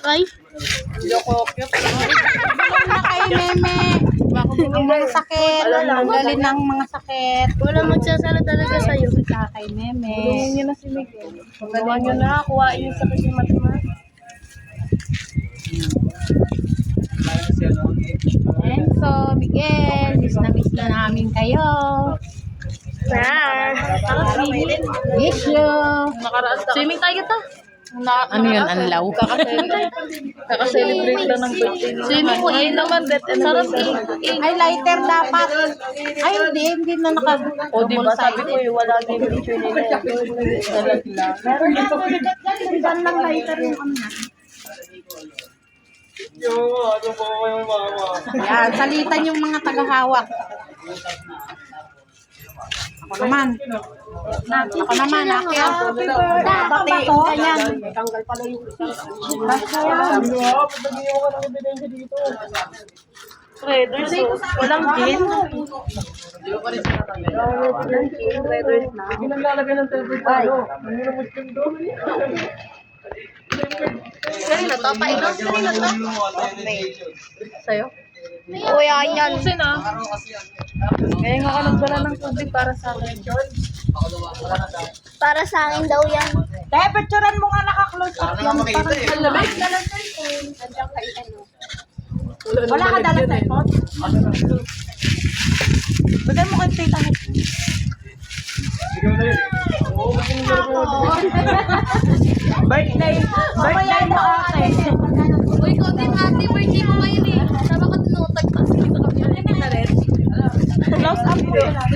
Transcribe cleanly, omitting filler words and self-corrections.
Ay. Na kay Meme. Ang mga sakit. Ang galing ng mga sakit. Walang magsasala talaga sa'yo. Sa kay Meme. Tulungan nyo na si Miguel. Tulungan nyo na, kuhain yung sakit ni Matma. Enzo, Miguel, miss na namin kayo. Miss you. Swimming tayo to. Ano yun, anlaw? Kaka-celebrate lang ng birthday. Swimming po, Ngayon naman, death anniversary. Ay, lighter dapat. Ay, hindi na naka... O, diba, sabi ko wala na yung picture nila. Dalag lang. Meron dito, dyan lang lighter yung ano. Yan, salitan yung mga tagahawak. Ako naman. Ako naman, akyat. Batiin ka yan. Tanggal pala yung isa. Basta yan. Traders, walang gin. Traders na. Hindi nang lalagay ng traders na. Hindi na muslim doon. Kanina to? Paino? Kanina to? Sa'yo? Uy, ayan. Kasi na. Kaya nga ka nagdala ng tubig para sa akin. Para sa akin daw yan. Kaya picturean mo nga naka-close up yan. Wala ka dala cellphone? Bagay mo kay tita. Birthday mo ate. Uy, ko din ate, birthday mo ngayon eh. Sama ka tinutag pa. Close up mo.